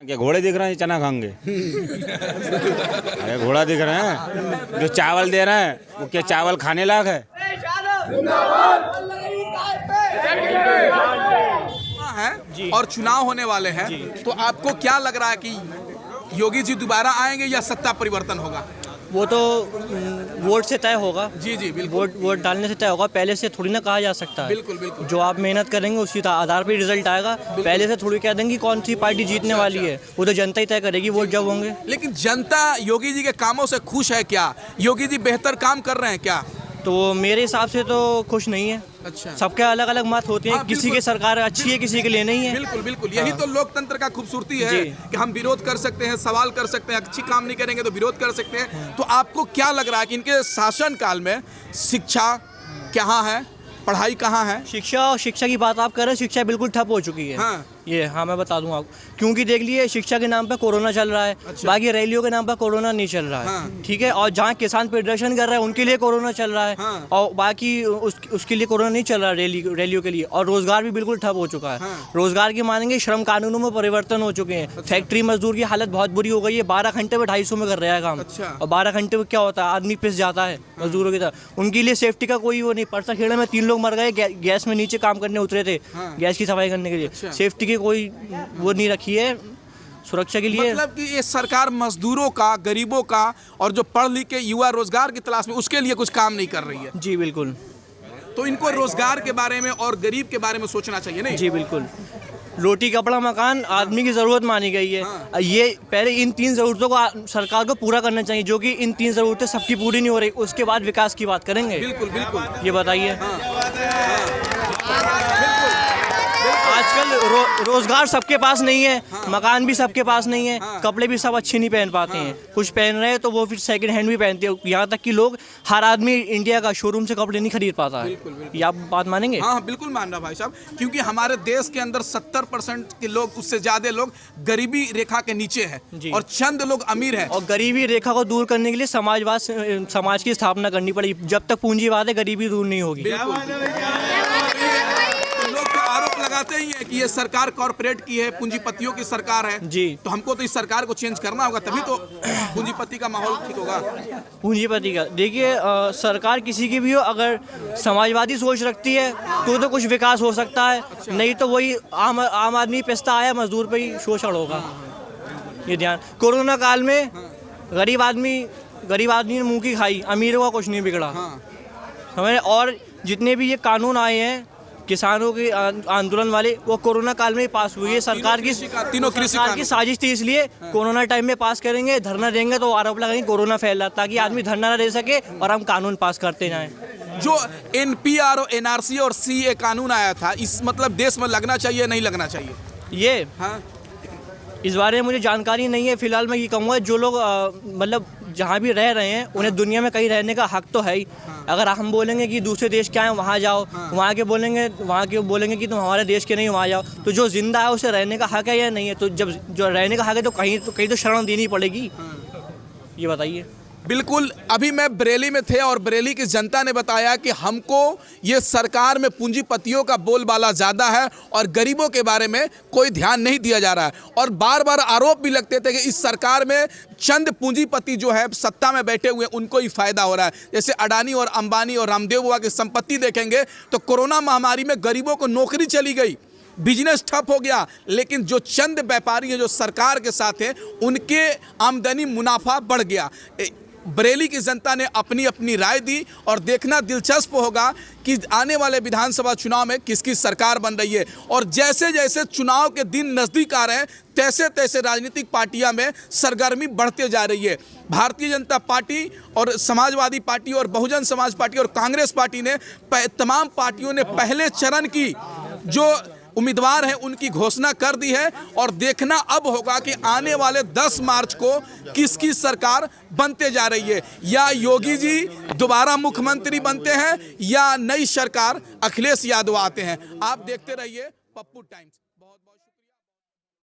क्या घोड़े दिख रहे हैं चना खाएंगे? अरे घोड़ा दिख रहे हैं, जो चावल दे रहे हैं वो क्या चावल खाने लायक है? है और चुनाव होने वाले हैं, तो आपको क्या लग रहा है कि योगी जी दोबारा आएंगे या सत्ता परिवर्तन होगा? वो तो वोट से तय होगा। जी जी बिल्कुल, वोट डालने से तय होगा, पहले से थोड़ी ना कहा जा सकता है। बिल्कुल बिल्कुल, जो आप मेहनत करेंगे उसी आधार पर रिजल्ट आएगा। पहले से थोड़ी कह देंगे कौन सी पार्टी जीतने वाली है, वो तो जनता ही तय करेगी वोट जब होंगे। लेकिन जनता योगी जी के कामों से खुश है क्या? योगी जी बेहतर काम कर रहे हैं क्या? तो मेरे हिसाब से तो खुश नहीं है। अच्छा, सबके अलग अलग मत होते हैं। हाँ, किसी की सरकार अच्छी है, किसी के लिए नहीं है। बिल्कुल बिल्कुल, यही तो लोकतंत्र का खूबसूरती है कि हम विरोध कर सकते हैं, सवाल कर सकते हैं, अच्छी काम नहीं करेंगे तो विरोध कर सकते हैं। तो आपको क्या लग रहा है कि इनके शासन काल में शिक्षा कहाँ है, पढ़ाई कहाँ है? शिक्षा की बात आप कर रहे हैं, शिक्षा बिल्कुल ठप हो चुकी है। हाँ मैं बता दूं आपको, क्योंकि देख लिए शिक्षा के नाम पे कोरोना चल रहा है। अच्छा। बाकी रैलियों के नाम पे कोरोना नहीं चल रहा है। ठीक है, और जहाँ किसान प्रदर्शन कर रहे हैं उनके लिए कोरोना चल रहा है। और बाकी उसके लिए कोरोना नहीं चल रहा रैलियों के लिए। और रोजगार भी बिल्कुल ठप हो चुका है। रोजगार की मानेंगे, श्रम कानूनों में परिवर्तन हो चुके हैं। फैक्ट्री मजदूर की हालत बहुत बुरी हो गई है। 12 घंटे में 250 में कर रहा है काम। और 12 घंटे में क्या होता है, आदमी पिस जाता है मजदूरों की तरह। उनके लिए सेफ्टी का कोई वो नहीं। परसा खेड़े में 3 लोग मर गए, गैस में नीचे काम करने उतरे थे, गैस की सफाई करने के लिए। सेफ्टी कोई वो नहीं रखी है सुरक्षा के लिए। मतलब कि ये सरकार मजदूरों का, गरीबों का और जो पढ़ लिख के युवा रोजगार की तलाश में, उसके लिए कुछ काम नहीं कर रही है। जी बिल्कुल। तो इनको रोजगार के बारे में और गरीब के बारे में सोचना चाहिए नहीं? जी बिल्कुल। रोटी कपड़ा मकान आदमी की जरूरत मानी गई है। ये पहले इन 3 जरूरतों को सरकार को पूरा करना चाहिए, जो कि इन 3 जरूरतें सबकी पूरी नहीं हो रही। उसके बाद विकास की बात करेंगे। बिल्कुल बिल्कुल, ये बताइए। आजकल रोजगार सबके पास नहीं है। मकान भी सबके पास नहीं है। कपड़े भी सब अच्छे नहीं पहन पाते हैं। कुछ पहन रहे हैं तो वो फिर सेकंड हैंड भी पहनते हैं। यहाँ तक कि लोग, हर आदमी इंडिया का शोरूम से कपड़े नहीं खरीद पाता है। ये आप बात मानेंगे? हाँ बिल्कुल मान रहा भाई साहब, क्योंकि हमारे देश के अंदर 70% के लोग, उससे ज्यादा लोग गरीबी रेखा के नीचे है और चंद लोग अमीर है। और गरीबी रेखा को दूर करने के लिए समाज की स्थापना करनी पड़ेगी। जब तक पूंजीवाद है, गरीबी दूर नहीं होगी। आरोप लगाते ही है कि ये सरकार कॉर्पोरेट की है, पूंजीपतियों की सरकार है जी। तो हमको तो इस सरकार को चेंज करना होगा, तभी तो पूंजीपति का माहौल ठीक होगा। पूंजीपति का देखिए, सरकार किसी की भी हो, अगर समाजवादी सोच रखती है तो कुछ विकास हो सकता है। नहीं तो वही आम आदमी पिसता आया, मजदूर पे ही शोषण होगा। ये ध्यान। कोरोना काल में गरीब आदमी ने मुंह की खाई, अमीरों का कुछ नहीं बिगड़ा। हमें और जितने भी ये कानून आए हैं किसानों के आंदोलन वाले, वो कोरोना काल में ही पास हुई है। सरकार की साजिश थी, इसलिए कोरोना टाइम में पास करेंगे। धरना देंगे तो आरोप लगाएंगे कोरोना फैला, ताकि आदमी धरना न दे सके और हम कानून पास करते जाएं। जो NPR और NRC और CA कानून आया था, इस मतलब देश में लगना चाहिए नहीं लगना चाहिए? ये इस बारे में मुझे जानकारी नहीं है। फिलहाल मैं ये कहूँगा, जो लोग मतलब जहाँ भी रह रहे हैं उन्हें दुनिया में कहीं रहने का हक तो है ही। अगर हम बोलेंगे कि दूसरे देश क्या है वहाँ जाओ, वहाँ के बोलेंगे कि तुम हमारे देश के नहीं वहाँ जाओ, तो जो जिंदा है उसे रहने का हक है या नहीं है? तो जब जो रहने का हक है तो कहीं तो शरण देनी पड़ेगी। ये बताइए। बिल्कुल, अभी मैं बरेली में थे और बरेली की जनता ने बताया कि हमको ये सरकार में पूंजीपतियों का बोलबाला ज़्यादा है और गरीबों के बारे में कोई ध्यान नहीं दिया जा रहा है। और बार बार आरोप भी लगते थे कि इस सरकार में चंद पूंजीपति जो है सत्ता में बैठे हुए, उनको ही फायदा हो रहा है। जैसे अडानी और अंबानी और रामदेव बाबा की संपत्ति देखेंगे तो कोरोना महामारी में गरीबों को नौकरी चली गई, बिजनेस ठप हो गया, लेकिन जो चंद व्यापारी हैं जो सरकार के साथ हैं, उनके आमदनी मुनाफा बढ़ गया। बरेली की जनता ने अपनी अपनी राय दी और देखना दिलचस्प होगा कि आने वाले विधानसभा चुनाव में किसकी सरकार बन रही है। और जैसे जैसे चुनाव के दिन नज़दीक आ रहे हैं, तैसे तैसे राजनीतिक पार्टियां में सरगर्मी बढ़ते जा रही है। भारतीय जनता पार्टी और समाजवादी पार्टी और बहुजन समाज पार्टी और कांग्रेस पार्टी ने, तमाम पार्टियों ने पहले चरण की जो उम्मीदवार हैं उनकी घोषणा कर दी है। और देखना अब होगा कि आने वाले 10 मार्च को किसकी सरकार बनते जा रही है। या योगी जी दोबारा मुख्यमंत्री बनते हैं या नई सरकार अखिलेश यादव आते हैं। आप देखते रहिए पप्पू टाइम्स।